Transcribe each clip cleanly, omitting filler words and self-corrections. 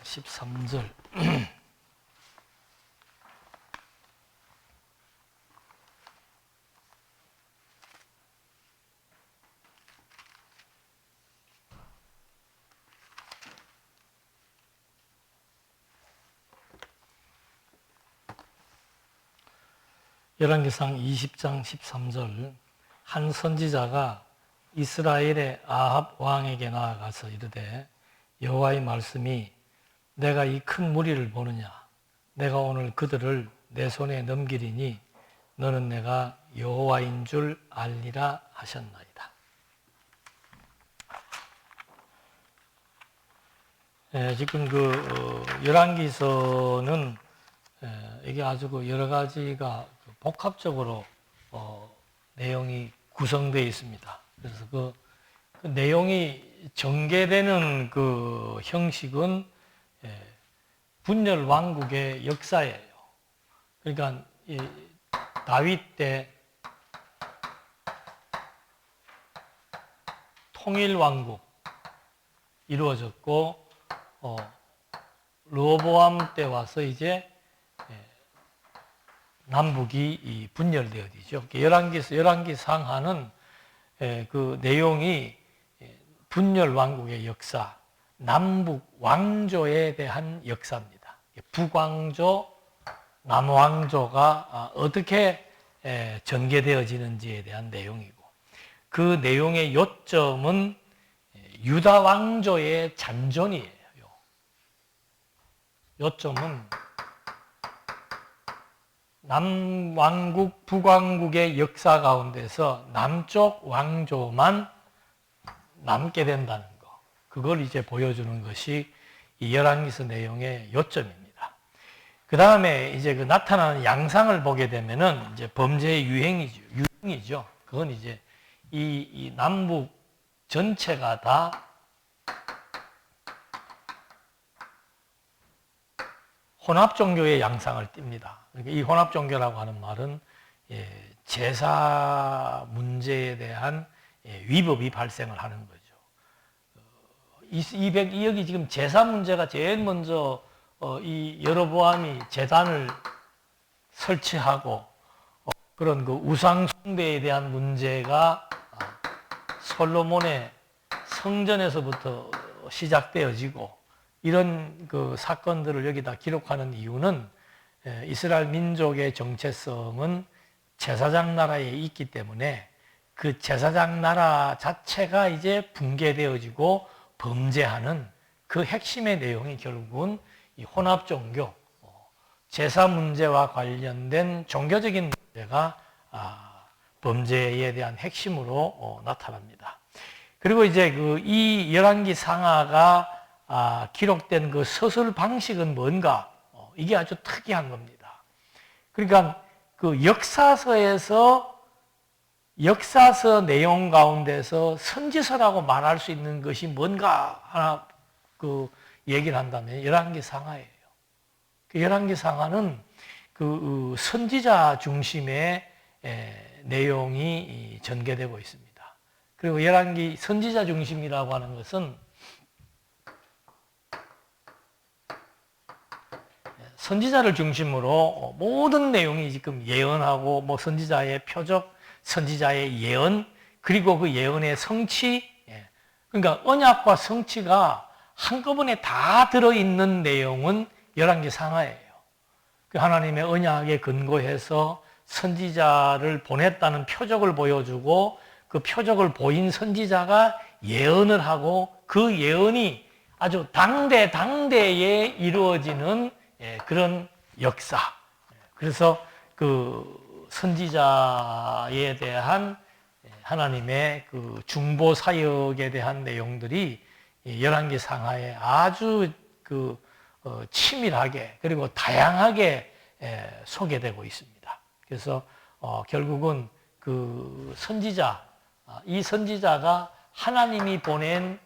13절. 열왕기상 20장 13절. 한 선지자가 이스라엘의 아합 왕에게 나아가서 이르되 여호와의 말씀이 내가 이 큰 무리를 보느냐 내가 오늘 그들을 내 손에 넘기리니 너는 내가 여호와인 줄 알리라 하셨나이다. 지금 열왕기서는 이게 아주 여러 가지가 복합적으로 내용이 구성되어 있습니다. 그래서 그 내용이 전개되는 그 형식은 분열 왕국의 역사예요. 그러니까 다윗 때 통일 왕국 이루어졌고 르호보암 때 와서 이제 남북이 분열되어지죠. 열왕기 상하는 그 내용이 분열 왕국의 역사, 남북 왕조에 대한 역사입니다. 북왕조, 남왕조가 어떻게 전개되어지는지에 대한 내용이고, 그 내용의 요점은 유다 왕조의 잔존이에요. 요점은 남왕국, 북왕국의 역사 가운데서 남쪽 왕조만 남게 된다는 거. 그걸 이제 보여주는 것이 이 열왕기서 내용의 요점입니다. 그 다음에 이제 그 나타나는 양상을 보게 되면은 이제 범죄의 유행이죠. 그건 이제 이 남북 전체가 다 혼합 종교의 양상을 띱니다. 그러니까 이 혼합 종교라고 하는 말은 제사 문제에 대한 위법이 발생을 하는 거죠. 여기 지금 제사 문제가 제일 먼저 이 여로보암이 제단을 설치하고 그런 그 우상 숭배에 대한 문제가 솔로몬의 성전에서부터 시작되어지고 이런 그 사건들을 여기다 기록하는 이유는 이스라엘 민족의 정체성은 제사장 나라에 있기 때문에 그 제사장 나라 자체가 이제 붕괴되어지고 범죄하는 그 핵심의 내용이 결국은 이 혼합 종교, 제사 문제와 관련된 종교적인 문제가 범죄에 대한 핵심으로 나타납니다. 그리고 이제 이 열왕기 상하가 기록된 그 서술 방식은 뭔가? 이게 아주 특이한 겁니다. 그러니까 그 역사서 내용 가운데서 선지서라고 말할 수 있는 것이 뭔가 하나 그 얘기를 한다면 열왕기 상하예요. 그 열왕기 상하는 그 선지자 중심의 내용이 전개되고 있습니다. 그리고 열왕기 선지자 중심이라고 하는 것은 선지자를 중심으로 모든 내용이 지금 예언하고 뭐 선지자의 표적, 선지자의 예언, 그리고 그 예언의 성취, 그러니까 언약과 성취가 한꺼번에 다 들어있는 내용은 열왕기 상하예요. 그 하나님의 언약에 근거해서 선지자를 보냈다는 표적을 보여주고 그 표적을 보인 선지자가 예언을 하고 그 예언이 아주 당대에 이루어지는 그런 역사. 그래서 그 선지자에 대한 하나님의 그 중보 사역에 대한 내용들이 열왕기 상하에 아주 치밀하게 그리고 다양하게 소개되고 있습니다. 그래서 결국은 그 선지자, 이 선지자가 하나님이 보낸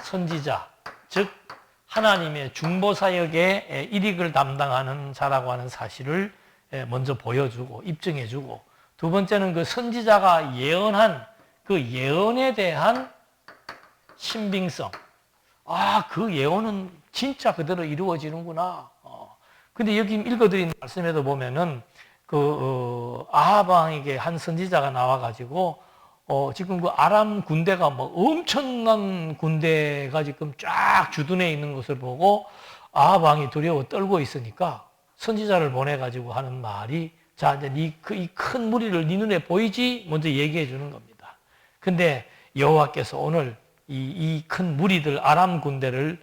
선지자, 즉 하나님의 중보사역의 일익을 담당하는 자라고 하는 사실을 먼저 보여주고 입증해주고, 두 번째는 그 선지자가 예언한 그 예언에 대한 신빙성. 그 예언은 진짜 그대로 이루어지는구나. 근데 여기 읽어드린 말씀에도 보면은 아합 왕에게 한 선지자가 나와가지고 지금 그 아람 군대가 뭐 엄청난 군대가 지금 쫙 주둔해 있는 것을 보고 아합 왕이 두려워 떨고 있으니까 선지자를 보내가지고 하는 말이, 자, 이제 이 큰 무리를 네 눈에 보이지? 먼저 얘기해 주는 겁니다. 근데 여호와께서 오늘 이 큰 무리들 아람 군대를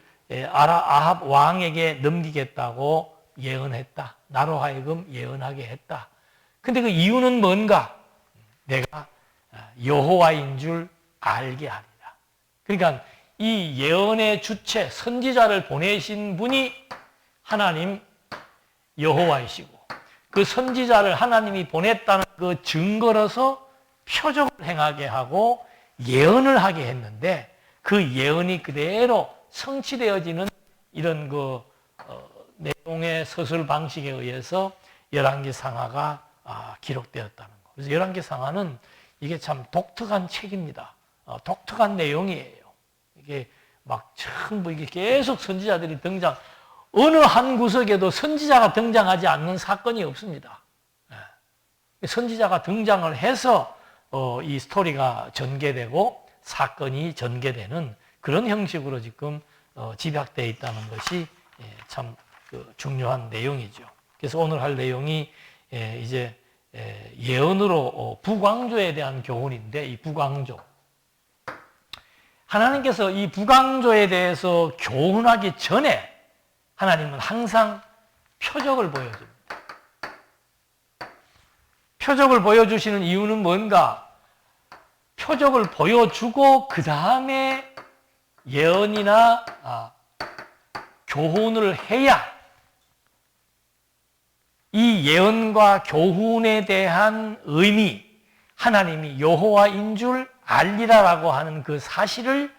아합 왕에게 넘기겠다고 예언했다. 나로 하여금 예언하게 했다. 근데 그 이유는 뭔가? 내가 여호와인 줄 알게 하리라. 그러니까 이 예언의 주체, 선지자를 보내신 분이 하나님 여호와이시고, 그 선지자를 하나님이 보냈다는 그 증거로서 표적을 행하게 하고 예언을 하게 했는데, 그 예언이 그대로 성취되어지는 이런 내용의 서술 방식에 의해서 열왕기 상하가 기록되었다는 거. 그래서 열왕기 상하는 이게 참 독특한 책입니다. 독특한 내용이에요. 이게 막 전부 이게 계속 선지자들이 등장, 어느 한 구석에도 선지자가 등장하지 않는 사건이 없습니다. 선지자가 등장을 해서 이 스토리가 전개되고 사건이 전개되는 그런 형식으로 지금 집약되어 있다는 것이 참 중요한 내용이죠. 그래서 오늘 할 내용이 이제 예언으로 북왕조에 대한 교훈인데, 이 북왕조, 하나님께서 이 북왕조에 대해서 교훈하기 전에 하나님은 항상 표적을 보여줍니다. 표적을 보여주시는 이유는 뭔가? 표적을 보여주고 그 다음에 예언이나 교훈을 해야 이 예언과 교훈에 대한 의미, 하나님이 여호와인 줄 알리라라고 하는 그 사실을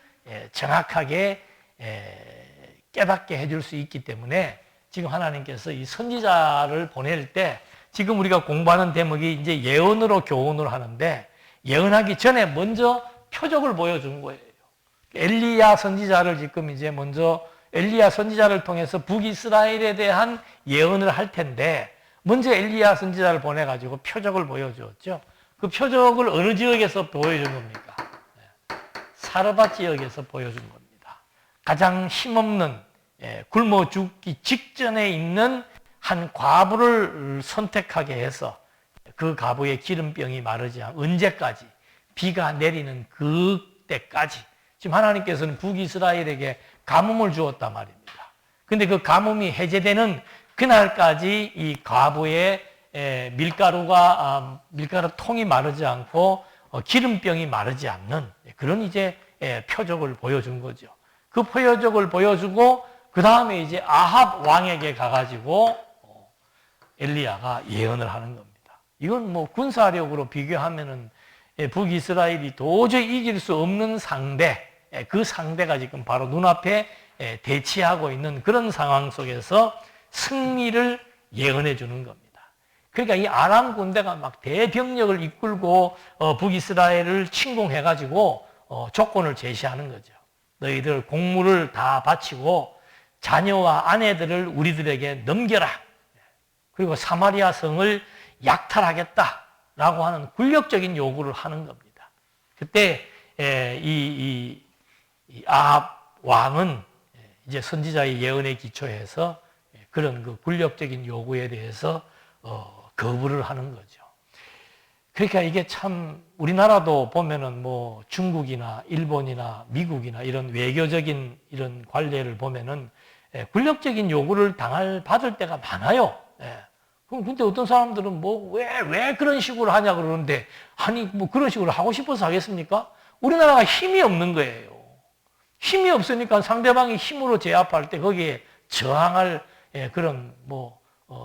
정확하게 깨닫게 해줄 수 있기 때문에 지금 하나님께서 이 선지자를 보낼 때, 지금 우리가 공부하는 대목이 이제 예언으로 교훈을 하는데, 예언하기 전에 먼저 표적을 보여준 거예요. 엘리야 선지자를 지금 이제 먼저 엘리야 선지자를 통해서 북이스라엘에 대한 예언을 할 텐데, 먼저 엘리야 선지자를 보내가지고 표적을 보여주었죠. 그 표적을 어느 지역에서 보여준 겁니까? 사르밧 지역에서 보여준 겁니다. 가장 힘없는, 굶어 죽기 직전에 있는 한 과부를 선택하게 해서 그 과부의 기름병이 마르지 않고, 언제까지? 비가 내리는 그때까지. 지금 하나님께서는 북이스라엘에게 가뭄을 주었단 말입니다. 근데 그 가뭄이 해제되는 그날까지 이 과부의 밀가루 통이 마르지 않고 기름병이 마르지 않는 그런 이제 표적을 보여준 거죠. 그 표적을 보여주고 그 다음에 이제 아합 왕에게 가가지고 엘리야가 예언을 하는 겁니다. 이건 뭐 군사력으로 비교하면은 북이스라엘이 도저히 이길 수 없는 상대, 그 상대가 지금 바로 눈앞에 대치하고 있는 그런 상황 속에서 승리를 예언해 주는 겁니다. 그러니까 이 아람 군대가 막 대병력을 이끌고 북이스라엘을 침공해가지고 조건을 제시하는 거죠. 너희들 공물을 다 바치고 자녀와 아내들을 우리들에게 넘겨라. 그리고 사마리아 성을 약탈하겠다라고 하는 굴욕적인 요구를 하는 겁니다. 그때 이 아합 왕은 이제 선지자의 예언에 기초해서 그런 그 굴욕적인 요구에 대해서 거부를 하는 거죠. 그러니까 이게 참 우리나라도 보면은 뭐 중국이나 일본이나 미국이나 이런 외교적인 이런 관례를 보면은 굴욕적인 요구를 받을 때가 많아요. 근데 어떤 사람들은 왜 그런 식으로 하냐 그러는데, 아니, 뭐 그런 식으로 하고 싶어서 하겠습니까? 우리나라가 힘이 없는 거예요. 힘이 없으니까 상대방이 힘으로 제압할 때 거기에 저항할 그런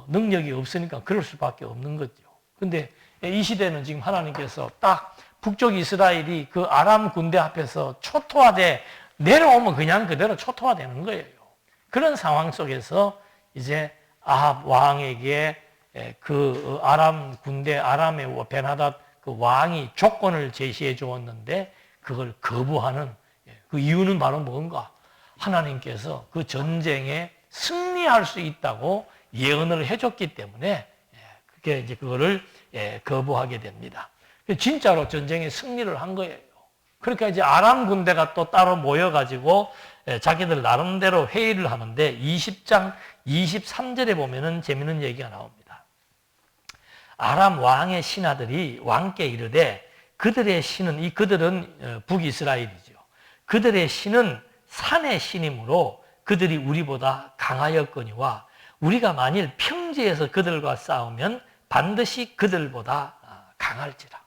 능력이 없으니까 그럴 수밖에 없는 거죠. 근데 이 시대는 지금 하나님께서 딱 북쪽 이스라엘이 그 아람 군대 앞에서 초토화돼 내려오면 그냥 그대로 초토화되는 거예요. 그런 상황 속에서 이제 아합 왕에게 그 아람 군대, 아람의 베나닷 그 왕이 조건을 제시해 주었는데 그걸 거부하는 그 이유는 바로 뭔가? 하나님께서 그 전쟁에 승리할 수 있다고 예언을 해줬기 때문에 그게 이제 그거를 거부하게 됩니다. 진짜로 전쟁에 승리를 한 거예요. 그러니까 이제 아람 군대가 또 따로 모여가지고 자기들 나름대로 회의를 하는데 20장 23절에 보면은 재밌는 얘기가 나옵니다. 아람 왕의 신하들이 왕께 이르되 그들의 신은 그들은 북이스라엘이죠. 그들의 신은 산의 신이므로 그들이 우리보다 강하였거니와 우리가 만일 평지에서 그들과 싸우면 반드시 그들보다 강할지라.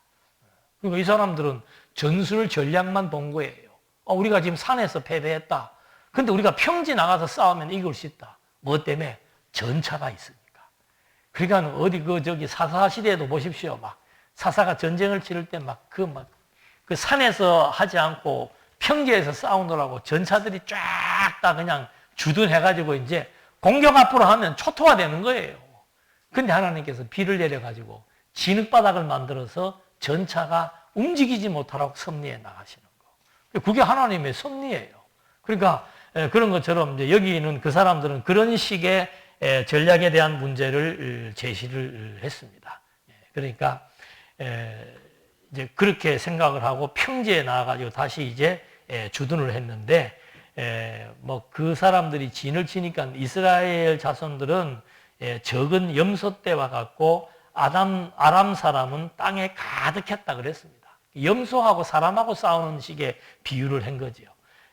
그리고 이 사람들은 전술 전략만 본 거예요. 우리가 지금 산에서 패배했다. 근데 우리가 평지 나가서 싸우면 이길 수 있다. 뭐 때문에? 전차가 있으니까. 그러니까 어디 저기 사사 시대에도 보십시오. 막 사사가 전쟁을 치를 때 그 산에서 하지 않고 평지에서 싸우느라고 전차들이 쫙 다 그냥 주둔해가지고 이제 공격 앞으로 하면 초토화 되는 거예요. 근데 하나님께서 비를 내려가지고 진흙바닥을 만들어서 전차가 움직이지 못하라고 섭리해 나가시는 거. 그게 하나님의 섭리예요. 그러니까 그런 것처럼 이제 여기는 그 사람들은 그런 식의 전략에 대한 문제를 제시를 했습니다. 그러니까 이제 그렇게 생각을 하고 평지에 나와가지고 다시 이제 주둔을 했는데 뭐 그 사람들이 진을 치니까 이스라엘 자손들은 적은 염소떼와 같고 아람 사람은 땅에 가득했다 그랬습니다. 염소하고 사람하고 싸우는 식의 비유를 한 거죠.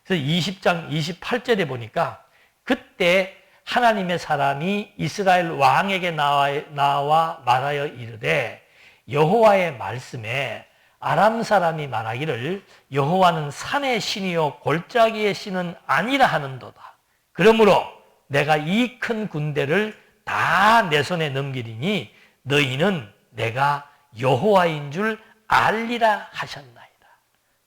그래서 20장 28절에 보니까 그때 하나님의 사람이 이스라엘 왕에게 나와 말하여 이르되 여호와의 말씀에 아람 사람이 말하기를 여호와는 산의 신이요 골짜기의 신은 아니라 하는도다. 그러므로 내가 이 큰 군대를 다 내 손에 넘기리니 너희는 내가 여호와인 줄 알리라 하셨나이다.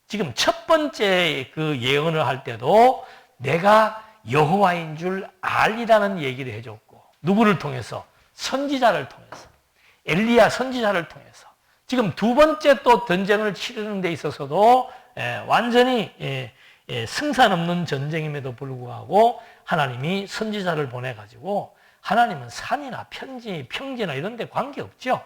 지금 첫 번째 그 예언을 할 때도 내가 여호와인 줄 알리라는 얘기를 해줬고 누구를 통해서? 선지자를 통해서. 엘리야 선지자를 통해서. 지금 두 번째 또 전쟁을 치르는 데 있어서도 완전히 승산 없는 전쟁임에도 불구하고 하나님이 선지자를 보내가지고 하나님은 산이나 평지나 이런 데 관계없죠.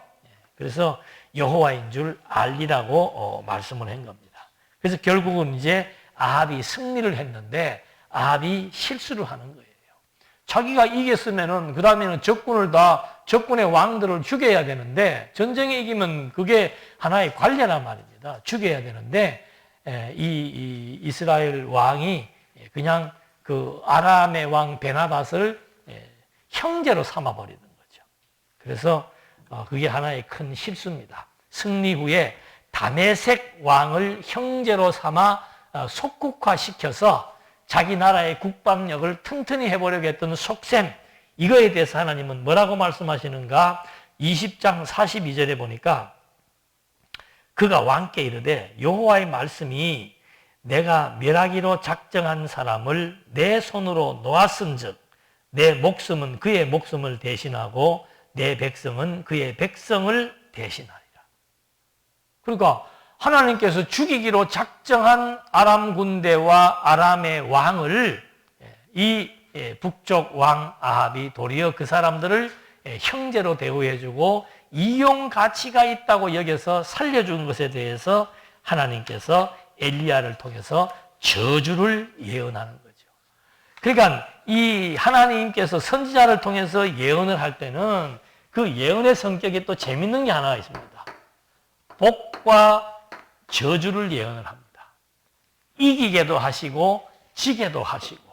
그래서 여호와인 줄 알리라고 말씀을 한 겁니다. 그래서 결국은 이제 아합이 승리를 했는데 아합이 실수를 하는 거예요. 자기가 이겼으면은 그 다음에는 적군의 왕들을 죽여야 되는데 전쟁에 이기면 그게 하나의 관례란 말입니다. 죽여야 되는데 이 이스라엘 왕이 그냥 그 아람의 왕 베나닷을 형제로 삼아버리는 거죠. 그래서 그게 하나의 큰 실수입니다. 승리 후에 다메섹 왕을 형제로 삼아 속국화시켜서 자기 나라의 국방력을 튼튼히 해보려고 했던 속셈, 이거에 대해서 하나님은 뭐라고 말씀하시는가? 20장 42절에 보니까 그가 왕께 이르되 여호와의 말씀이 내가 멸하기로 작정한 사람을 내 손으로 놓았은즉 내 목숨은 그의 목숨을 대신하고 내 백성은 그의 백성을 대신하리라. 그러니까 하나님께서 죽이기로 작정한 아람 군대와 아람의 왕을 이 북쪽 왕 아합이 도리어 그 사람들을 형제로 대우해주고 이용 가치가 있다고 여겨서 살려준 것에 대해서 하나님께서 엘리야를 통해서 저주를 예언하는 거죠. 그러니까 이 하나님께서 선지자를 통해서 예언을 할 때는 그 예언의 성격이 또 재밌는 게 하나가 있습니다. 복과 저주를 예언을 합니다. 이기게도 하시고 지게도 하시고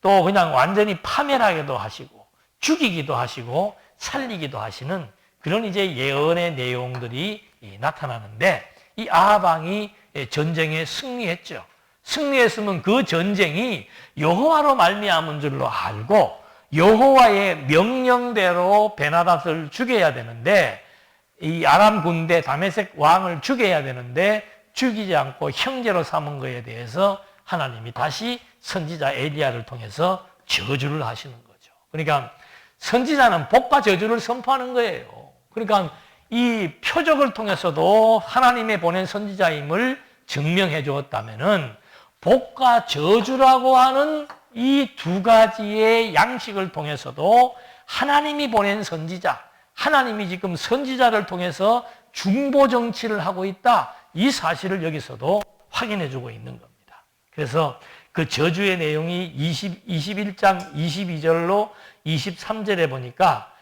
또 그냥 완전히 파멸하게도 하시고 죽이기도 하시고 살리기도 하시는 그런 이제 예언의 내용들이 나타나는데 이 아합 왕이 전쟁에 승리했죠. 승리했으면 그 전쟁이 여호와로 말미암은 줄로 알고 여호와의 명령대로 베나닷을 죽여야 되는데 이 아람 군대 다메섹 왕을 죽여야 되는데 죽이지 않고 형제로 삼은 것에 대해서 하나님이 다시 선지자 엘리야를 통해서 저주를 하시는 거죠. 그러니까 선지자는 복과 저주를 선포하는 거예요. 그러니까 이 표적을 통해서도 하나님의 보낸 선지자임을 증명해 주었다면은 복과 저주라고 하는 이 두 가지의 양식을 통해서도 하나님이 보낸 선지자, 하나님이 지금 선지자를 통해서 중보 정치를 하고 있다. 이 사실을 여기서도 확인해 주고 있는 겁니다. 그래서 그 저주의 내용이 21장 22절로 23절에 보니까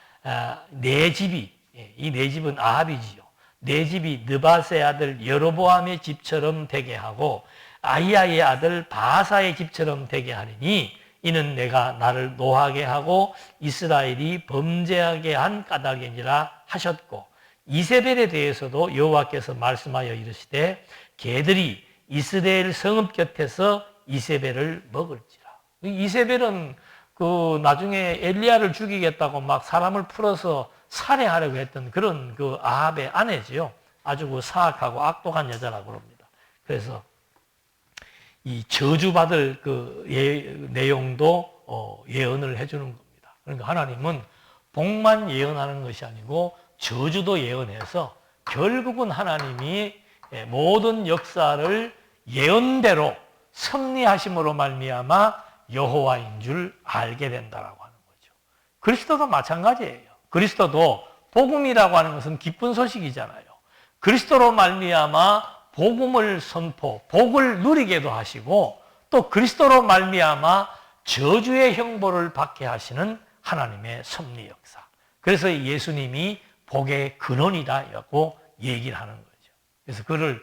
네 집이, 이 네 집은 아합이지요. 네 집이 느바세 아들 여로보암의 집처럼 되게 하고 아히야의 아들 바하사의 집처럼 되게 하리니 이는 내가 나를 노하게 하고 이스라엘이 범죄하게 한 까닭이니라 하셨고, 이세벨에 대해서도 여호와께서 말씀하여 이르시되 개들이 이스라엘 성읍 곁에서 이세벨을 먹을지라. 이세벨은 그 나중에 엘리야를 죽이겠다고 막 사람을 풀어서 살해하려고 했던 그런 그 아합의 아내지요. 아주 그 사악하고 악독한 여자라고 합니다. 그래서 이 저주받을 그 내용도 예언을 해주는 겁니다. 그러니까 하나님은 복만 예언하는 것이 아니고 저주도 예언해서 결국은 하나님이 모든 역사를 예언대로 섭리하심으로 말미암아 여호와인 줄 알게 된다라고 하는 거죠. 그리스도도 마찬가지예요. 그리스도도 복음이라고 하는 것은 기쁜 소식이잖아요. 그리스도로 말미암아 복음을 선포, 복을 누리게도 하시고 또 그리스도로 말미암아 저주의 형벌을 받게 하시는 하나님의 섭리 역사. 그래서 예수님이 복의 근원이다라고 얘기를 하는 거죠. 그래서 그를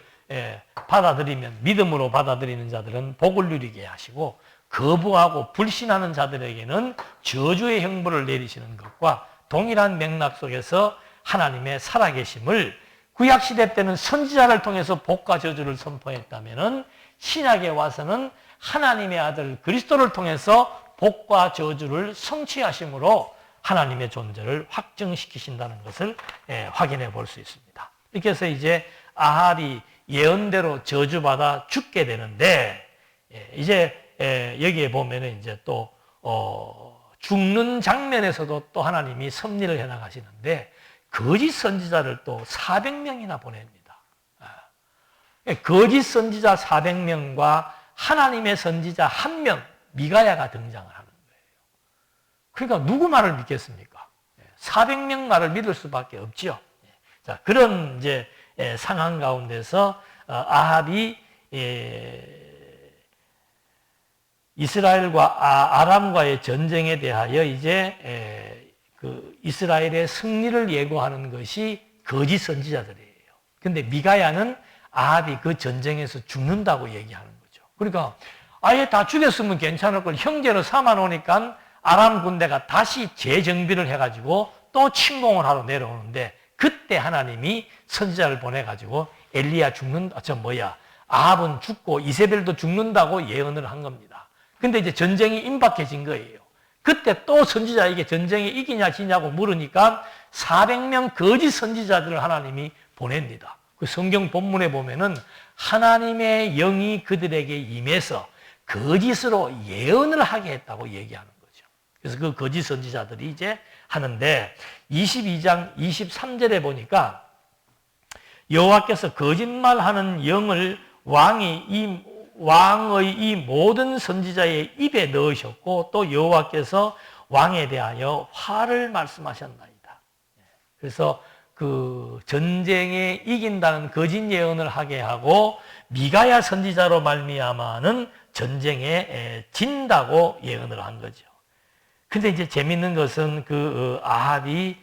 받아들이면, 믿음으로 받아들이는 자들은 복을 누리게 하시고 거부하고 불신하는 자들에게는 저주의 형벌을 내리시는 것과 동일한 맥락 속에서 하나님의 살아계심을 구약시대 때는 선지자를 통해서 복과 저주를 선포했다면 신약에 와서는 하나님의 아들 그리스도를 통해서 복과 저주를 성취하심으로 하나님의 존재를 확증시키신다는 것을 확인해 볼 수 있습니다. 이렇게 해서 이제 아합이 예언대로 저주받아 죽게 되는데, 이제 여기에 보면은 이제 또 죽는 장면에서도 또 하나님이 섭리를 해 나가시는데 거짓 선지자를 또 400명이나 보냅니다. 거짓 선지자 400명과 하나님의 선지자 1명 미가야가 등장을 하는 거예요. 그러니까 누구 말을 믿겠습니까? 400명 말을 믿을 수밖에 없지요. 자, 그런 이제 상황 가운데서 아합이 이스라엘과 아람과의 전쟁에 대하여 이제 그 이스라엘의 승리를 예고하는 것이 거짓 선지자들이에요. 근데 미가야는 아합이 그 전쟁에서 죽는다고 얘기하는 거죠. 그러니까 아예 다 죽였으면 괜찮을 걸 형제로 삼아 놓으니까 아람 군대가 다시 재정비를 해가지고 또 침공을 하러 내려오는데, 그때 하나님이 선지자를 보내가지고 엘리야 죽는다, 아합은 죽고 이세벨도 죽는다고 예언을 한 겁니다. 근데 이제 전쟁이 임박해진 거예요. 그때 또 선지자에게 전쟁에 이기냐 지냐고 물으니까 400명 거짓 선지자들을 하나님이 보냅니다. 그 성경 본문에 보면은 하나님의 영이 그들에게 임해서 거짓으로 예언을 하게 했다고 얘기하는 거죠. 그래서 그 거짓 선지자들이 이제 하는데 22장 23절에 보니까 여호와께서 거짓말하는 영을 왕의 이 모든 선지자의 입에 넣으셨고 또 여호와께서 왕에 대하여 화를 말씀하셨나이다. 그래서 그 전쟁에 이긴다는 거짓 예언을 하게 하고 미가야 선지자로 말미암아는 전쟁에 진다고 예언을 한 거죠. 근데 이제 재밌는 것은 그 아합이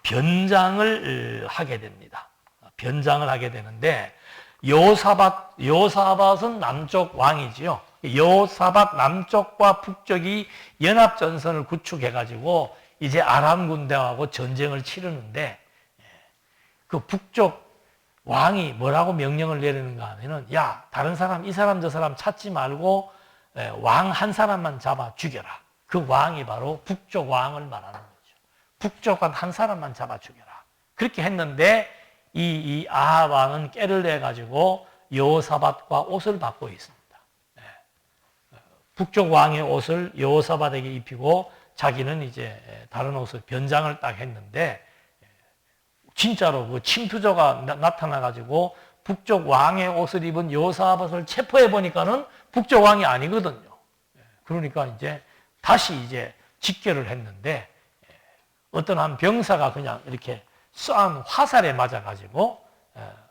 변장을 하게 됩니다. 변장을 하게 되는데 여호사밧은 남쪽 왕이지요. 여호사밧 남쪽과 북쪽이 연합전선을 구축해가지고 이제 아람 군대하고 전쟁을 치르는데, 그 북쪽 왕이 뭐라고 명령을 내리는가 하면은, 야, 다른 사람, 이 사람 저 사람 찾지 말고 왕 한 사람만 잡아 죽여라. 그 왕이 바로 북쪽 왕을 말하는 거죠. 북쪽 한 사람만 잡아 죽여라. 그렇게 했는데 이 아합 왕은 깨를 내가지고 여호사밧과 옷을 바꿔 있습니다. 북쪽 왕의 옷을 여호사밧에게 입히고 자기는 이제 다른 옷을 변장을 딱 했는데, 진짜로 그 침투조가 나타나가지고 북쪽 왕의 옷을 입은 여호사밧을 체포해 보니까는 북쪽 왕이 아니거든요. 그러니까 이제 다시 이제 직결을 했는데 어떤 한 병사가 그냥 이렇게 쏘한 화살에 맞아가지고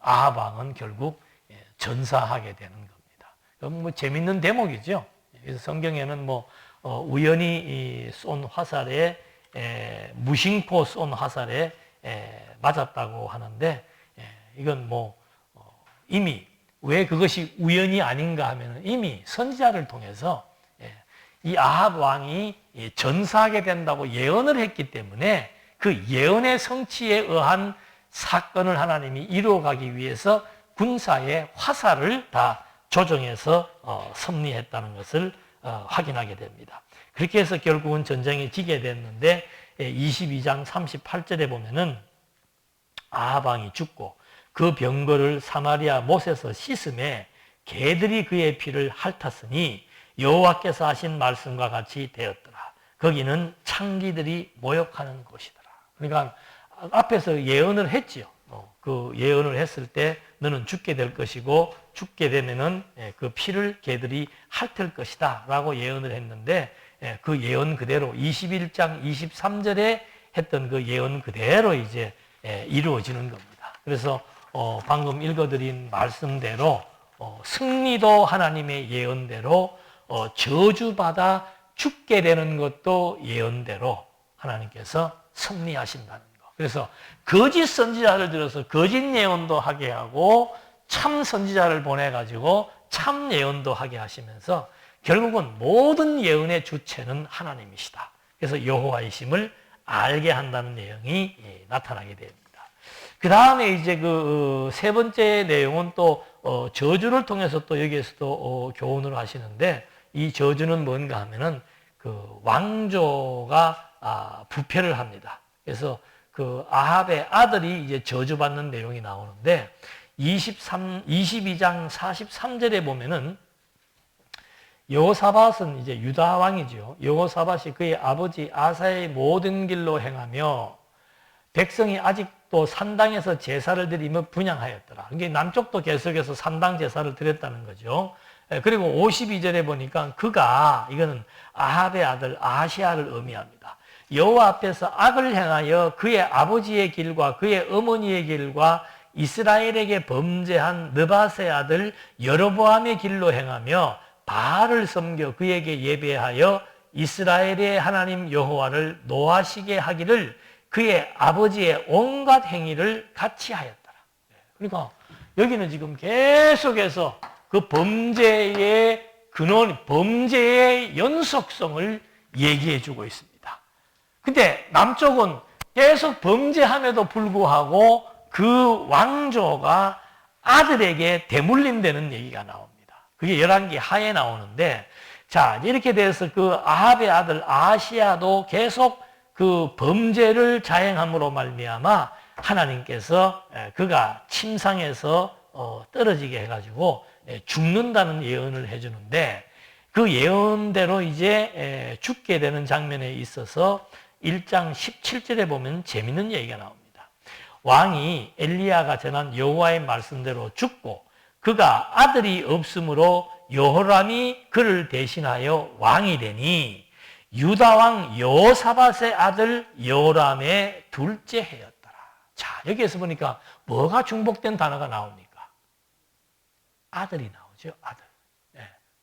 아합 왕은 결국 전사하게 되는 겁니다. 뭐 재밌는 대목이죠. 그래서 성경에는 뭐 우연히 쏜 화살에 무심코 쏜 화살에 맞았다고 하는데 이건 뭐 이미 왜 그것이 우연이 아닌가 하면 이미 선지자를 통해서 이 아합 왕이 전사하게 된다고 예언을 했기 때문에 그 예언의 성취에 의한 사건을 하나님이 이루어가기 위해서 군사의 화살을 다 조정해서 섭리했다는 것을 확인하게 됩니다. 그렇게 해서 결국은 전쟁이 지게 됐는데 22장 38절에 보면은 아합 왕이 죽고 그 병거를 사마리아 못에서 씻음에 개들이 그의 피를 핥았으니 여호와께서 하신 말씀과 같이 되었더라. 거기는 창기들이 모욕하는 곳이더라. 그러니까 앞에서 예언을 했지요. 그 예언을 했을 때 너는 죽게 될 것이고 죽게 되면은 그 피를 개들이 핥을 것이다 라고 예언을 했는데 그 예언 그대로 21장 23절에 했던 그 예언 그대로 이제 이루어지는 겁니다. 그래서 방금 읽어드린 말씀대로 승리도 하나님의 예언대로 저주받아 죽게 되는 것도 예언대로 하나님께서 섭리하신다는 것. 그래서 거짓 선지자를 들어서 거짓 예언도 하게 하고 참 선지자를 보내가지고 참 예언도 하게 하시면서 결국은 모든 예언의 주체는 하나님이시다. 그래서 여호와이심을 알게 한다는 내용이 나타나게 됩니다. 그 다음에 이제 그 세 번째 내용은 또 저주를 통해서 또 여기에서도 교훈을 하시는데 이 저주는 뭔가 하면은 그 왕조가 부패를 합니다. 그래서 그 아합의 아들이 이제 저주받는 내용이 나오는데 22장 43절에 보면은 여호사밧은 이제 유다 왕이죠. 여호사밧이 그의 아버지 아사의 모든 길로 행하며 백성이 아직도 산당에서 제사를 드리며 분향하였더라. 이게 남쪽도 계속해서 산당 제사를 드렸다는 거죠. 그리고 52절에 보니까 그가 이거는 아합의 아들 아하시아를 의미합니다. 여호와 앞에서 악을 행하여 그의 아버지의 길과 그의 어머니의 길과 이스라엘에게 범죄한 느밧의 아들 여로보암의 길로 행하며 바알을 섬겨 그에게 예배하여 이스라엘의 하나님 여호와를 노하시게 하기를 그의 아버지의 온갖 행위를 같이 하였더라. 그러니까 여기는 지금 계속해서 그 범죄의 근원, 범죄의 연속성을 얘기해 주고 있습니다. 근데 남쪽은 계속 범죄함에도 불구하고 그 왕조가 아들에게 대물림되는 얘기가 나옵니다. 그게 11개 하에 나오는데, 자, 이렇게 돼서 그 아합의 아들 아하시아도 계속 그 범죄를 자행함으로 말미암아 하나님께서 그가 침상에서 떨어지게 해가지고 죽는다는 예언을 해주는데 그 예언대로 이제 죽게 되는 장면에 있어서 1장 17절에 보면 재밌는 얘기가 나옵니다. 왕이 엘리야가 전한 여호와의 말씀대로 죽고 그가 아들이 없으므로 여호람이 그를 대신하여 왕이 되니 유다 왕 여호사밧의 아들 여호람의 둘째 해였더라. 자, 여기에서 보니까 뭐가 중복된 단어가 나옵니까? 아들이 나오죠. 아들.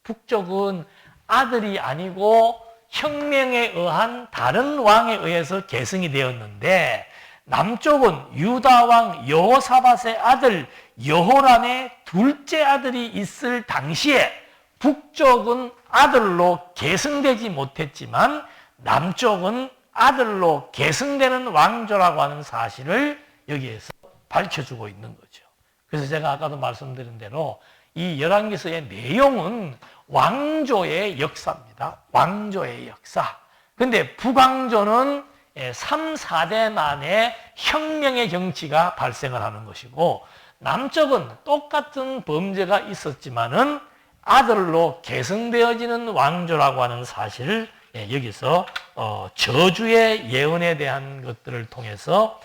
북쪽은 아들이 아니고 혁명에 의한 다른 왕에 의해서 계승이 되었는데 남쪽은 유다 왕 여호사밧의 아들 여호람의 둘째 아들이 있을 당시에 북쪽은 아들로 계승되지 못했지만 남쪽은 아들로 계승되는 왕조라고 하는 사실을 여기에서 밝혀주고 있는 거죠. 그래서 제가 아까도 말씀드린 대로 이 열왕기서의 내용은 왕조의 역사입니다. 왕조의 역사. 근데 북왕조는 3, 4대 만에 혁명의 정치가 발생을 하는 것이고 남쪽은 똑같은 범죄가 있었지만은 아들로 계승되어지는 왕조라고 하는 사실을 여기서 저주의 예언에 대한 것들을 통해서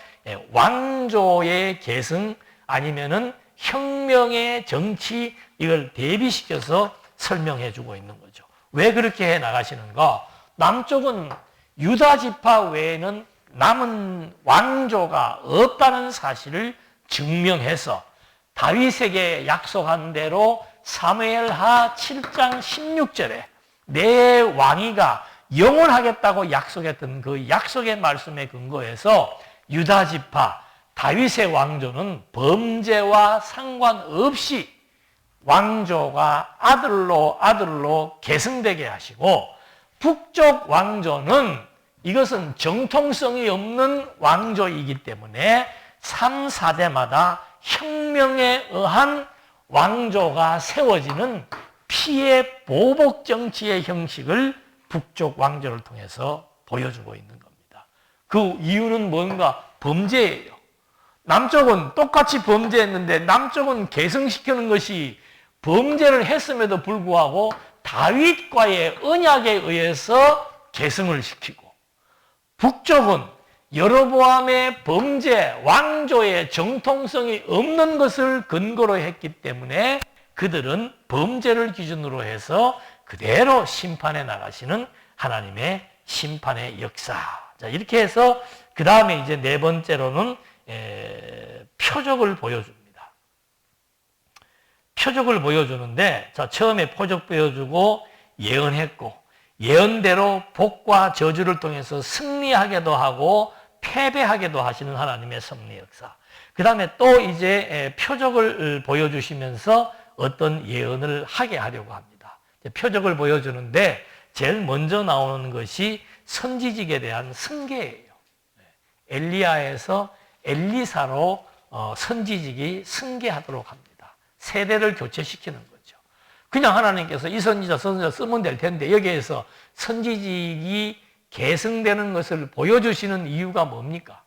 왕조의 계승 아니면은 혁명의 정치 이걸 대비시켜서 설명해 주고 있는 거죠. 왜 그렇게 해 나가시는가? 남쪽은 유다 지파 외에는 남은 왕조가 없다는 사실을 증명해서 다윗에게 약속한 대로 사무엘하 7장 16절에 내 왕위가 영원하겠다고 약속했던 그 약속의 말씀에 근거해서 유다 지파 다윗의 왕조는 범죄와 상관없이 왕조가 아들로 계승되게 하시고, 북쪽 왕조는 이것은 정통성이 없는 왕조이기 때문에 3, 4대마다 혁명에 의한 왕조가 세워지는 피해 보복 정치의 형식을 북쪽 왕조를 통해서 보여주고 있는 겁니다. 그 이유는 뭔가? 범죄예요. 남쪽은 똑같이 범죄했는데 남쪽은 계승시키는 것이 범죄를 했음에도 불구하고 다윗과의 언약에 의해서 계승을 시키고, 북쪽은 여로보암의 범죄, 왕조의 정통성이 없는 것을 근거로 했기 때문에 그들은 범죄를 기준으로 해서 그대로 심판해 나가시는 하나님의 심판의 역사. 자, 이렇게 해서 그 다음에 이제 네 번째로는 표적을 보여줍니다. 표적을 보여주는데, 자, 처음에 표적 보여주고 예언했고, 예언대로 복과 저주를 통해서 승리하게도 하고 패배하게도 하시는 하나님의 섭리 역사. 그 다음에 또 이제 표적을 보여주시면서 어떤 예언을 하게 하려고 합니다. 표적을 보여주는데 제일 먼저 나오는 것이 선지직에 대한 승계예요. 엘리야에서 엘리사로 선지직이 승계하도록 합니다. 세대를 교체시키는 거죠. 그냥 하나님께서 이 선지자 쓰면 될 텐데 여기에서 선지직이 계승되는 것을 보여주시는 이유가 뭡니까?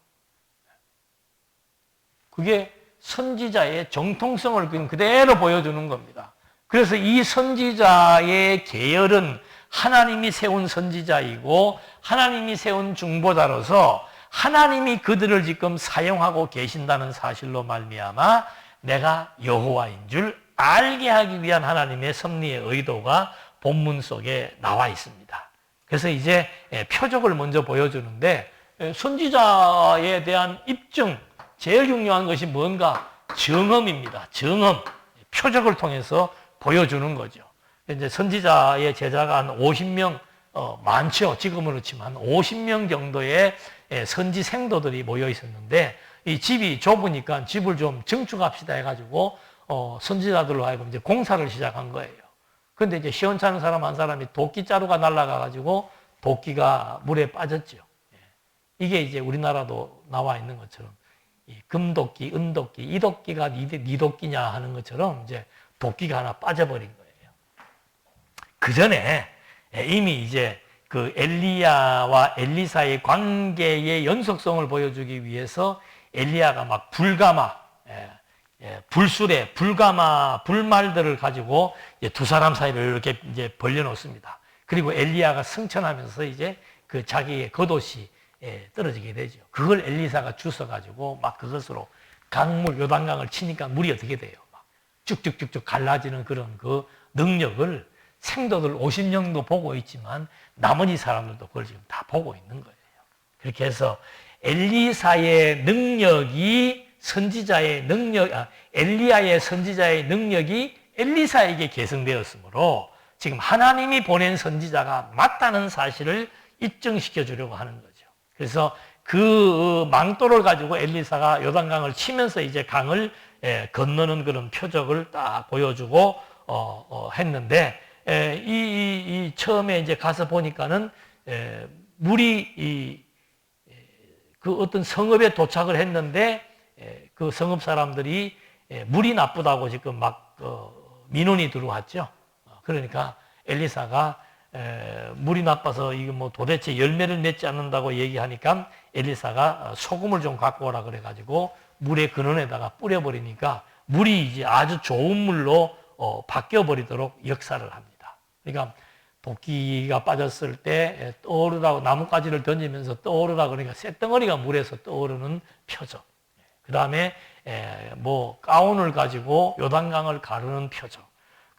그게 선지자의 정통성을 그대로 보여주는 겁니다. 그래서 이 선지자의 계열은 하나님이 세운 선지자이고 하나님이 세운 중보자로서 하나님이 그들을 지금 사용하고 계신다는 사실로 말미암아 내가 여호와인 줄 알게 하기 위한 하나님의 섭리의 의도가 본문 속에 나와 있습니다. 그래서 이제 표적을 먼저 보여주는데, 선지자에 대한 입증, 제일 중요한 것이 뭔가? 정엄입니다. 정엄. 표적을 통해서 보여주는 거죠. 이제 선지자의 제자가 한 50명, 많죠. 지금으로 치면 한 50명 정도의 선지 생도들이 모여 있었는데, 이 집이 좁으니까 집을 좀 증축합시다 해가지고, 선지자들로 하여금 이제 공사를 시작한 거예요. 근데 이제 시원찮은 사람 한 사람이 도끼자루가 날아가가지고 도끼가 물에 빠졌죠. 이게 이제 우리나라도 나와 있는 것처럼 이 금도끼, 은도끼, 이 도끼가 네 도끼냐 하는 것처럼 이제 도끼가 하나 빠져버린 거예요. 그 전에 이미 이제 그 엘리야와 엘리사의 관계의 연속성을 보여주기 위해서 엘리야가 막 불가마, 불수레, 불가마, 불말들을 가지고 두 사람 사이를 이렇게 이제 벌려놓습니다. 그리고 엘리야가 승천하면서 이제 그 자기의 겉옷이 떨어지게 되죠. 그걸 엘리사가 주워가지고 막 그것으로 강물, 요단강을 치니까 물이 어떻게 돼요? 막 쭉쭉쭉쭉 갈라지는 그런 그 능력을 생도들 50명도 보고 있지만 나머지 사람들도 그걸 지금 다 보고 있는 거예요. 그렇게 해서 엘리사의 능력이 선지자의 능력, 엘리야의 선지자의 능력이 엘리사에게 계승되었으므로 지금 하나님이 보낸 선지자가 맞다는 사실을 입증시켜 주려고 하는 거죠. 그래서 그 망토를 가지고 엘리사가 요단강을 치면서 이제 강을 건너는 그런 표적을 딱 보여주고 했는데, 이 처음에 이제 가서 보니까는 물이 그 어떤 성읍에 도착을 했는데 그 성읍 사람들이 물이 나쁘다고 지금 막 민원이 들어왔죠. 그러니까 엘리사가 물이 나빠서 이거 뭐 도대체 열매를 맺지 않는다고 얘기하니까 엘리사가 소금을 좀 갖고 오라 그래가지고 물의 근원에다가 뿌려버리니까 물이 이제 아주 좋은 물로 바뀌어버리도록 역사를 합니다. 그러니까 도끼가 빠졌을 때 떠오르라고 나뭇가지를 던지면서 떠오르라 그러니까 쇳덩어리가 물에서 떠오르는 표적. 그 다음에 뭐 가운을 가지고 요단강을 가르는 표적.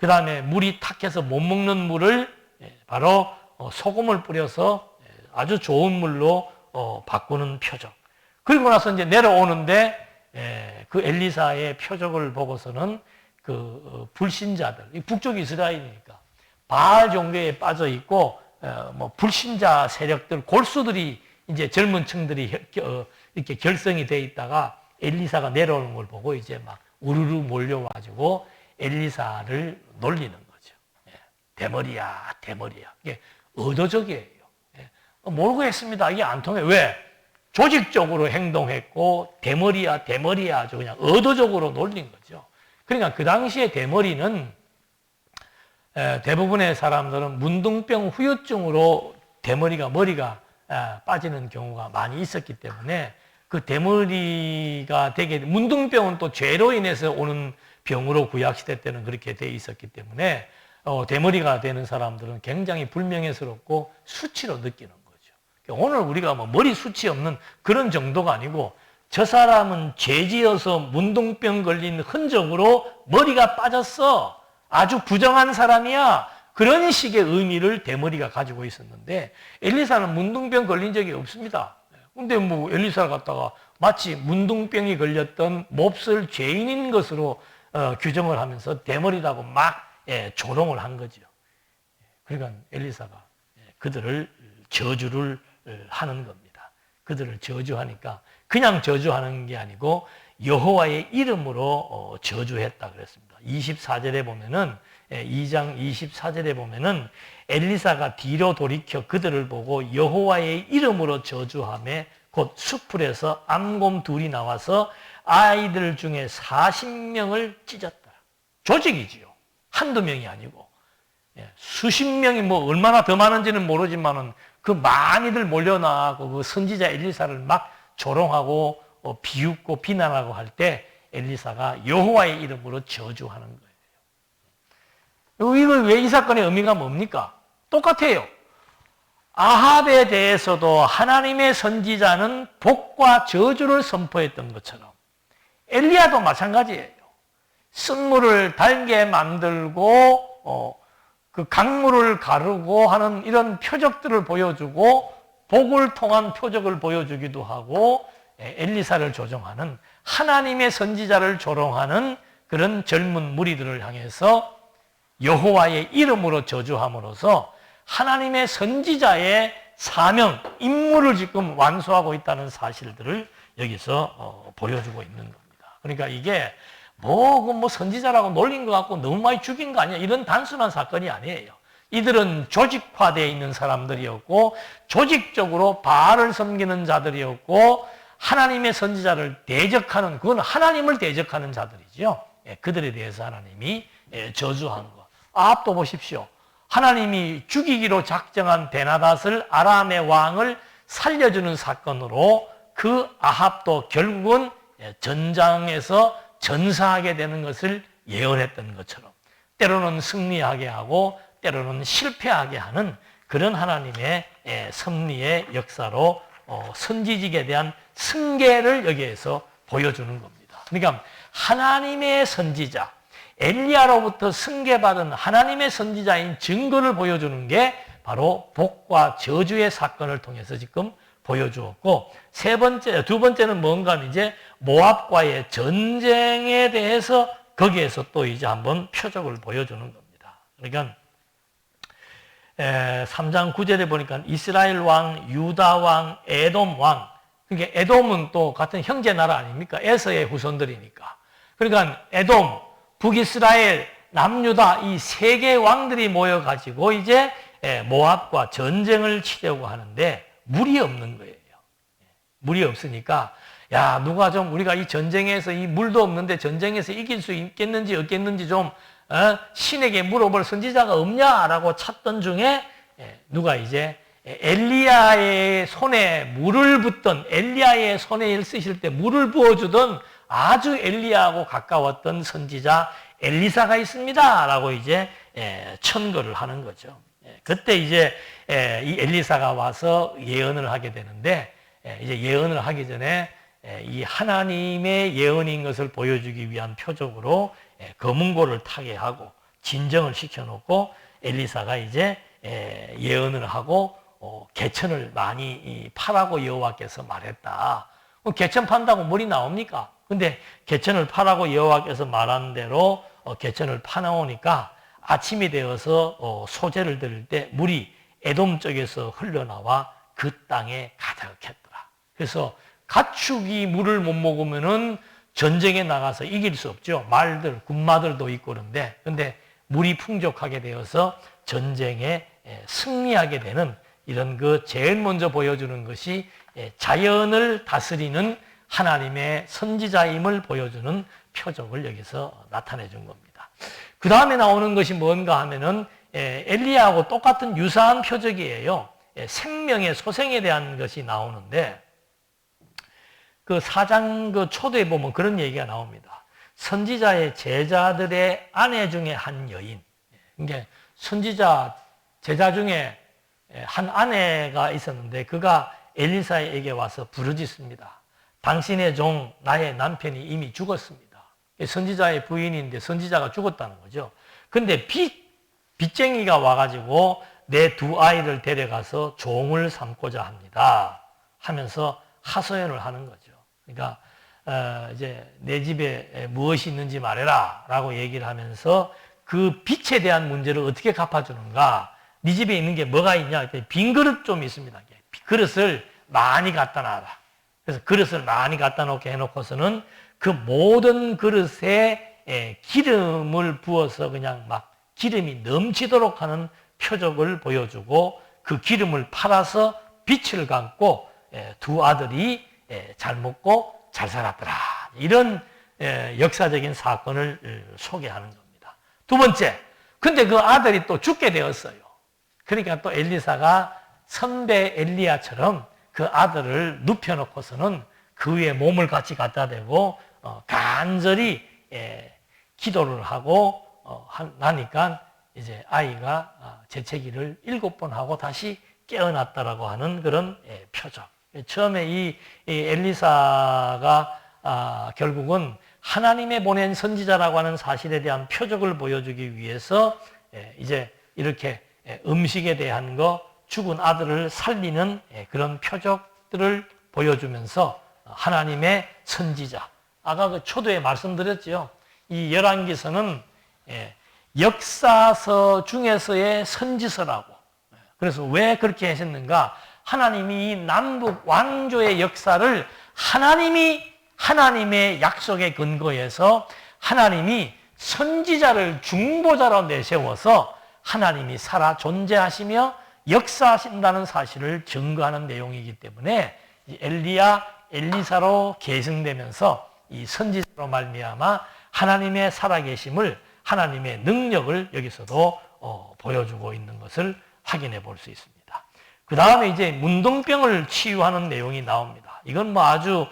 그 다음에 물이 탁해서 못 먹는 물을 바로 소금을 뿌려서 아주 좋은 물로 바꾸는 표적. 그리고 나서 이제 내려오는데 그 엘리사의 표적을 보고서는 그 불신자들, 북쪽 이스라엘이니까 바알 종교에 빠져 있고 뭐 불신자 세력들, 골수들이 이제 젊은 층들이 이렇게 결성이 돼 있다가 엘리사가 내려오는 걸 보고 이제 막 우르르 몰려와가지고 엘리사를 놀리는 거죠. 대머리야, 대머리야. 이게 의도적이에요. 모르겠습니다. 이게 안 통해. 왜? 조직적으로 행동했고 대머리야, 대머리야 아주 그냥 의도적으로 놀린 거죠. 그러니까 그 당시에 대머리는 대부분의 사람들은 문둥병 후유증으로 머리가 빠지는 경우가 많이 있었기 때문에 그 대머리가 되게, 문둥병은 또 죄로 인해서 오는 병으로 구약시대 때는 그렇게 돼 있었기 때문에 대머리가 되는 사람들은 굉장히 불명예스럽고 수치로 느끼는 거죠. 오늘 우리가 뭐 머리 수치 없는 그런 정도가 아니고 저 사람은 죄지어서 문둥병 걸린 흔적으로 머리가 빠졌어. 아주 부정한 사람이야. 그런 식의 의미를 대머리가 가지고 있었는데 엘리사는 문둥병 걸린 적이 없습니다. 근데 뭐 엘리사를 갖다가 마치 문둥병이 걸렸던 몹쓸 죄인인 것으로 규정을 하면서 대머리라고 막 조롱을 한 거죠. 그러니까 엘리사가 그들을 저주를 하는 겁니다. 그들을 저주하니까 그냥 저주하는 게 아니고 여호와의 이름으로 저주했다 그랬습니다. 24절에 보면은 2장 24절에 보면은 엘리사가 뒤로 돌이켜 그들을 보고 여호와의 이름으로 저주하며 곧 수풀에서 암곰 둘이 나와서 아이들 중에 40명을 찢었다. 조직이지요. 한두 명이 아니고 수십 명이 뭐 얼마나 더 많은지는 모르지만은 그 많이들 몰려나가고 그 선지자 엘리사를 막 조롱하고 비웃고 비난하고 할 때 엘리사가 여호와의 이름으로 저주하는 거예요. 이거 왜 이 사건의 의미가 뭡니까? 똑같아요. 아합에 대해서도 하나님의 선지자는 복과 저주를 선포했던 것처럼 엘리야도 마찬가지예요. 쓴물을 달게 만들고 그 강물을 가르고 하는 이런 표적들을 보여주고 복을 통한 표적을 보여주기도 하고 엘리사를 조종하는 하나님의 선지자를 조롱하는 그런 젊은 무리들을 향해서 여호와의 이름으로 저주함으로써 하나님의 선지자의 사명, 임무를 지금 완수하고 있다는 사실들을 여기서 보여주고 있는 겁니다. 그러니까 이게 뭐 선지자라고 놀린 것 같고 너무 많이 죽인 거 아니야? 이런 단순한 사건이 아니에요. 이들은 조직화되어 있는 사람들이었고 조직적으로 바알을 섬기는 자들이었고 하나님의 선지자를 대적하는, 그건 하나님을 대적하는 자들이죠. 그들에 대해서 하나님이 저주한 것. 아합도 보십시오. 하나님이 죽이기로 작정한 베나닷을 아람의 왕을 살려주는 사건으로 그 아합도 결국은 전장에서 전사하게 되는 것을 예언했던 것처럼 때로는 승리하게 하고 때로는 실패하게 하는 그런 하나님의 섭리의 역사로 선지직에 대한 승계를 여기에서 보여주는 겁니다. 그러니까 하나님의 선지자, 엘리야로부터 승계받은 하나님의 선지자인 증거를 보여주는 게 바로 복과 저주의 사건을 통해서 지금 보여주었고, 두 번째는 뭔가 이제 모압과의 전쟁에 대해서 거기에서 또 이제 한번 표적을 보여주는 겁니다. 그러니까 3장 9절에 보니까 이스라엘 왕, 유다 왕, 에돔 왕. 그러니까 에돔은 또 같은 형제 나라 아닙니까? 에서의 후손들이니까. 그러니까 에돔, 북이스라엘, 남유다 이 세 개의 왕들이 모여가지고 이제 모압과 전쟁을 치려고 하는데 물이 없는 거예요. 물이 없으니까 야, 누가 좀 우리가 이 전쟁에서 이 물도 없는데 전쟁에서 이길 수 있겠는지 없겠는지 좀 신에게 물어볼 선지자가 없냐라고 찾던 중에 누가 이제 엘리야의 손에 물을 붓던, 엘리야의 손에 쓰실 때 물을 부어주던 아주 엘리야하고 가까웠던 선지자 엘리사가 있습니다라고 이제 천거를 하는 거죠. 그때 이제 이 엘리사가 와서 예언을 하게 되는데 이제 예언을 하기 전에 이 하나님의 예언인 것을 보여주기 위한 표적으로 검은고를 타게 하고 진정을 시켜놓고 엘리사가 이제 예언을 하고 개천을 많이 파라고 여호와께서 말했다. 개천 판다고 물이 나옵니까? 근데 개천을 파라고 여호와께서 말한 대로 개천을 파나오니까 아침이 되어서 소재를 들을 때 물이 에돔 쪽에서 흘러나와 그 땅에 가득했더라. 그래서 가축이 물을 못 먹으면은 전쟁에 나가서 이길 수 없죠. 말들, 군마들도 있고 그런데, 근데 물이 풍족하게 되어서 전쟁에 승리하게 되는 이런 그 제일 먼저 보여주는 것이 자연을 다스리는 하나님의 선지자임을 보여주는 표적을 여기서 나타내 준 겁니다. 그 다음에 나오는 것이 뭔가 하면은 엘리야하고 똑같은 유사한 표적이에요. 생명의 소생에 대한 것이 나오는데 그 4장 그 초대에 보면 그런 얘기가 나옵니다. 선지자의 제자들의 아내 중에 한 여인. 그러니까 선지자 제자 중에 한 아내가 있었는데 그가 엘리사에게 와서 부르짖습니다. 당신의 종 나의 남편이 이미 죽었습니다. 선지자의 부인인데 선지자가 죽었다는 거죠. 근데 빚쟁이가 와가지고 내 두 아이를 데려가서 종을 삼고자 합니다. 하면서 하소연을 하는 거죠. 그러니까 이제 내 집에 무엇이 있는지 말해라라고 얘기를 하면서 그 빚에 대한 문제를 어떻게 갚아주는가? 네 집에 있는 게 뭐가 있냐? 빈 그릇 좀 있습니다. 그릇을 많이 갖다 놔라. 그래서 그릇을 많이 갖다 놓게 해놓고서는 그 모든 그릇에 기름을 부어서 그냥 막 기름이 넘치도록 하는 표적을 보여주고 그 기름을 팔아서 빚을 갚고 두 아들이 잘 먹고 잘 살았더라. 이런 역사적인 사건을 소개하는 겁니다. 두 번째, 근데 그 아들이 또 죽게 되었어요. 그러니까 또 엘리사가 선배 엘리야처럼 그 아들을 눕혀놓고서는 그 위에 몸을 같이 갖다 대고 간절히 기도를 하고 나니까 이제 아이가 재채기를 7번 하고 다시 깨어났다라고 하는 그런 표적. 처음에 이 엘리사가 결국은 하나님의 보낸 선지자라고 하는 사실에 대한 표적을 보여주기 위해서 이제 이렇게 음식에 대한 거, 죽은 아들을 살리는 그런 표적들을 보여주면서 하나님의 선지자. 아까 그 초도에 말씀드렸죠. 이 열왕기서는 역사서 중에서의 선지서라고. 그래서 왜 그렇게 하셨는가? 하나님이 이 남북 왕조의 역사를 하나님의 약속에 근거해서 하나님이 선지자를 중보자로 내세워서 하나님이 살아 존재하시며 역사하신다는 사실을 증거하는 내용이기 때문에 엘리사로 계승되면서 이 선지자로 말미암아 하나님의 살아계심을, 하나님의 능력을 여기서도 보여주고 있는 것을 확인해 볼 수 있습니다. 그 다음에 이제 문둥병을 치유하는 내용이 나옵니다. 이건 뭐 아주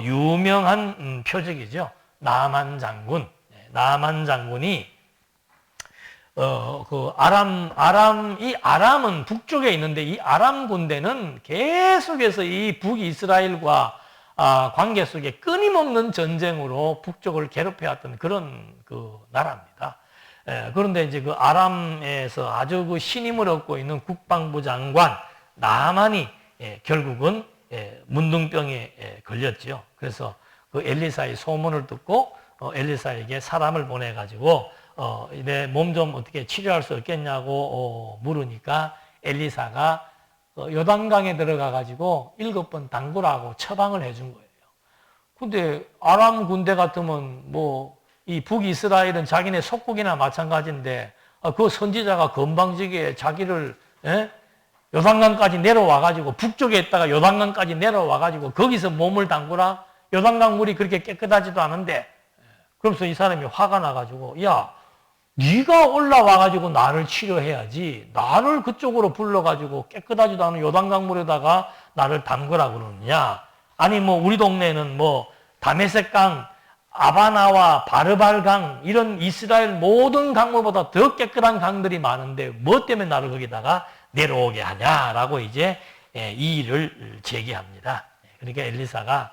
유명한 표적이죠. 나만 장군이 그 아람은 북쪽에 있는데 이 아람 군대는 계속해서 이 북이스라엘과 관계 속에 끊임없는 전쟁으로 북쪽을 괴롭혀왔던 그런 그 나라입니다. 그런데 이제 그 아람에서 아주 그 신임을 얻고 있는 국방부 장관 나만이 결국은 문둥병에 걸렸죠. 그래서 그 엘리사의 소문을 듣고 엘리사에게 사람을 보내가지고 내 몸 좀 어떻게 치료할 수 없겠냐고 물으니까 엘리사가 요단강에 들어가가지고 7번 담그라고 처방을 해준 거예요. 근데 아람 군대 같으면 뭐 이 북이스라엘은 자기네 속국이나 마찬가지인데 그 선지자가 건방지게 자기를 요단강까지 내려와가지고 북쪽에 있다가 요단강까지 내려와가지고 거기서 몸을 담그라? 요단강 물이 그렇게 깨끗하지도 않은데. 그러면서 이 사람이 화가 나가지고 야, 네가 올라와가지고 나를 치료해야지 나를 그쪽으로 불러가지고 깨끗하지도 않은 요단강 물에다가 나를 담그라 그러느냐? 아니 뭐 우리 동네는 뭐 다메섹강, 아바나와 바르발강 이런 이스라엘 모든 강물보다 더 깨끗한 강들이 많은데 뭐 때문에 나를 거기다가 내려오게 하냐라고 이제 이 일을 제기합니다. 그러니까 엘리사가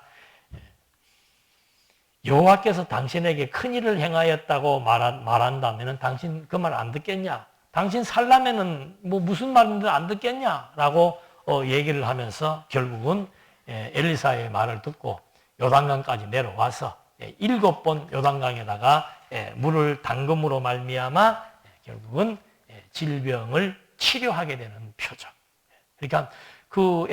여호와께서 당신에게 큰 일을 행하였다고 말한다면 당신 그 말 안 듣겠냐? 당신 살라면은 뭐 무슨 말인지 안 듣겠냐? 라고 얘기를 하면서 결국은 엘리사의 말을 듣고 요단강까지 내려와서 7번 요단강에다가 물을 담금으로 말미암아 결국은 질병을 치료하게 되는 표적. 그러니까 그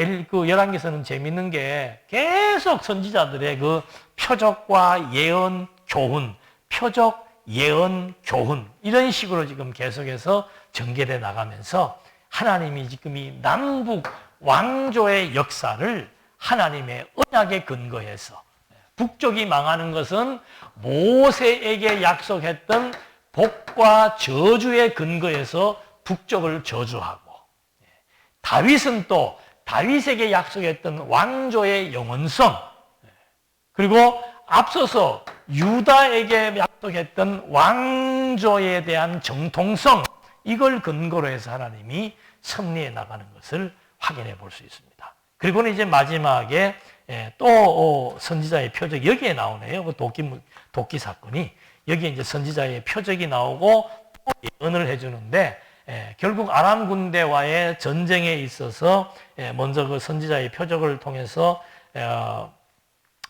열왕기서는 재밌는 게 계속 선지자들의 그 표적과 예언 교훈, 표적 예언 교훈 이런 식으로 지금 계속해서 전개돼 나가면서 하나님이 지금 이 남북 왕조의 역사를 하나님의 언약에 근거해서 북쪽이 망하는 것은 모세에게 약속했던 복과 저주에 근거해서 북쪽을 저주하고, 다윗은 또 다윗에게 약속했던 왕조의 영원성, 그리고 앞서서 유다에게 약속했던 왕조에 대한 정통성, 이걸 근거로 해서 하나님이 섭리해 나가는 것을 확인해 볼 수 있습니다. 그리고는 이제 마지막에 또 선지자의 표적, 여기에 나오네요. 그 도끼 사건이. 여기에 이제 선지자의 표적이 나오고 또 예언을 해주는데, 결국 아람 군대와의 전쟁에 있어서 먼저 그 선지자의 표적을 통해서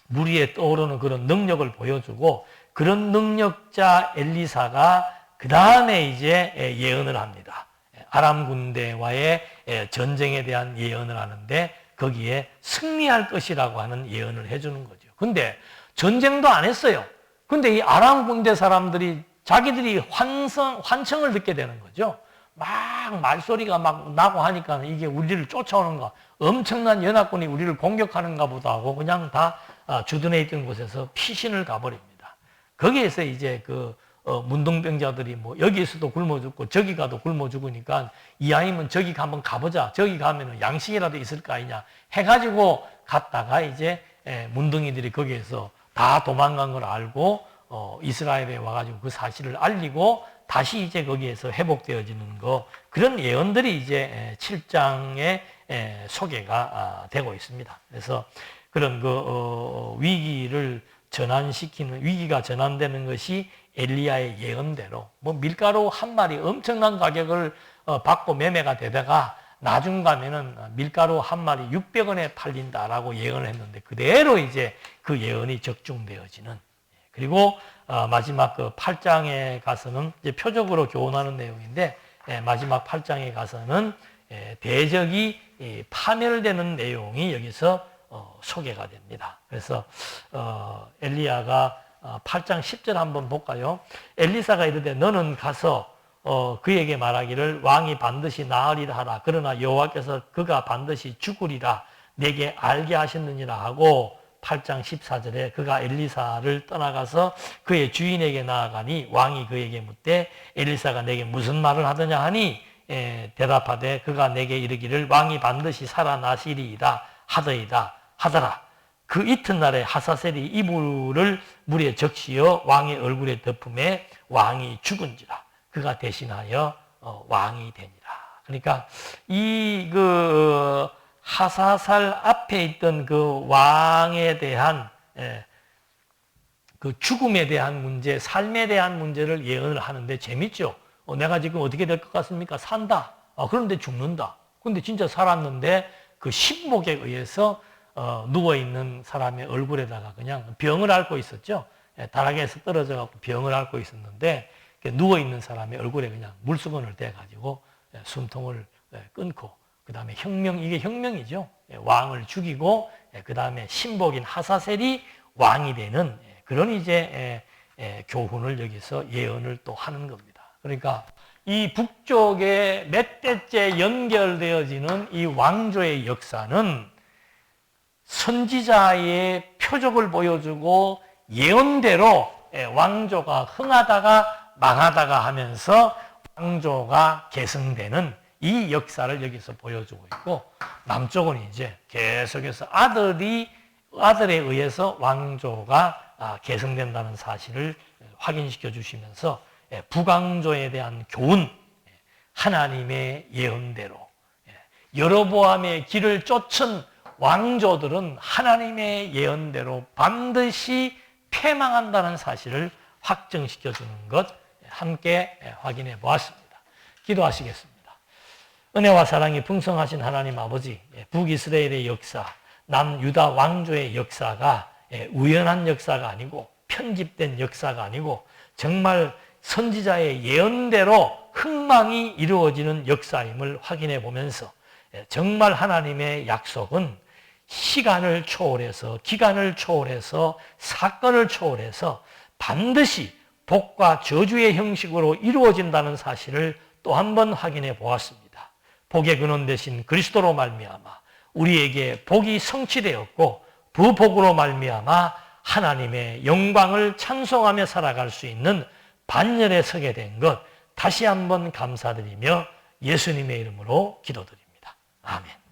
물 위에 떠오르는 그런 능력을 보여주고, 그런 능력자 엘리사가 그 다음에 이제 예언을 합니다. 아람 군대와의 전쟁에 대한 예언을 하는데 거기에 승리할 것이라고 하는 예언을 해주는 거죠. 근데 전쟁도 안 했어요. 근데 이 아람 군대 사람들이 자기들이 환청을 듣게 되는 거죠. 막 말소리가 막 나고 하니까 이게 우리를 쫓아오는가, 엄청난 연합군이 우리를 공격하는가 보다 하고 그냥 다 주둔해 있던 곳에서 피신을 가버립니다. 거기에서 이제 그 문둥병자들이 뭐 여기에서도 굶어 죽고 저기 가도 굶어 죽으니까 이왕이면 저기 한번 가보자. 저기 가면은 양식이라도 있을 거 아니냐 해가지고 갔다가 이제 문둥이들이 거기에서 다 도망간 걸 알고 이스라엘에 와가지고 그 사실을 알리고 다시 이제 거기에서 회복되어지는 거, 그런 예언들이 이제 7장에 소개가 되고 있습니다. 그래서 그런 그 위기를 전환시키는, 위기가 전환되는 것이 엘리야의 예언대로 뭐 밀가루 한 마리 엄청난 가격을 받고 매매가 되다가 나중 가면은 밀가루 한 마리 600원에 팔린다라고 예언을 했는데 그대로 이제 그 예언이 적중되어지는. 그리고 마지막 그 8장에 가서는 이제 표적으로 교훈하는 내용인데, 마지막 8장에 가서는 대적이 파멸되는 내용이 여기서 소개가 됩니다. 그래서 엘리야가 8장 10절 한번 볼까요? 엘리사가 이르되 너는 가서 그에게 말하기를 왕이 반드시 나으리라 하라. 그러나 여호와께서 그가 반드시 죽으리라 내게 알게 하셨느니라 하고, 8장 14절에 그가 엘리사를 떠나가서 그의 주인에게 나아가니 왕이 그에게 묻되 엘리사가 내게 무슨 말을 하더냐 하니 대답하되 그가 내게 이르기를 왕이 반드시 살아나시리이다 하더라. 그 이튿날에 하사셀이 이불을 물에 적시어 왕의 얼굴에 덮음에 왕이 죽은지라. 그가 대신하여 왕이 되니라. 그러니까 이 하사살 앞에 있던 그 왕에 대한 그 죽음에 대한 문제, 삶에 대한 문제를 예언을 하는데 재밌죠. 내가 지금 어떻게 될 것 같습니까? 산다. 그런데 죽는다. 그런데 진짜 살았는데 그 신목에 의해서 누워있는 사람의 얼굴에다가 그냥 병을 앓고 있었죠. 다락에서 떨어져 갖고 병을 앓고 있었는데 누워있는 사람의 얼굴에 그냥 물수건을 대가지고 숨통을 끊고, 그 다음에 이게 혁명이죠. 왕을 죽이고, 그 다음에 신복인 하사셀이 왕이 되는 그런 이제 교훈을 여기서 예언을 또 하는 겁니다. 그러니까 이 북쪽에 몇 대째 연결되어지는 이 왕조의 역사는 선지자의 표적을 보여주고 예언대로 왕조가 흥하다가 망하다가 하면서 왕조가 계승되는 이 역사를 여기서 보여주고 있고, 남쪽은 이제 계속해서 아들에 의해서 왕조가 계승된다는 사실을 확인시켜 주시면서 북왕조에 대한 교훈, 하나님의 예언대로 여로보암의 길을 쫓은 왕조들은 하나님의 예언대로 반드시 패망한다는 사실을 확정시켜주는 것 함께 확인해 보았습니다. 기도하시겠습니다. 은혜와 사랑이 풍성하신 하나님 아버지, 북이스라엘의 역사, 남유다 왕조의 역사가 우연한 역사가 아니고 편집된 역사가 아니고 정말 선지자의 예언대로 흥망이 이루어지는 역사임을 확인해 보면서 정말 하나님의 약속은 시간을 초월해서, 기간을 초월해서, 사건을 초월해서 반드시 복과 저주의 형식으로 이루어진다는 사실을 또 한 번 확인해 보았습니다. 복의 근원 되신 그리스도로 말미암아 우리에게 복이 성취되었고 부복으로 말미암아 하나님의 영광을 찬송하며 살아갈 수 있는 반열에 서게 된 것 다시 한번 감사드리며 예수님의 이름으로 기도드립니다. 아멘.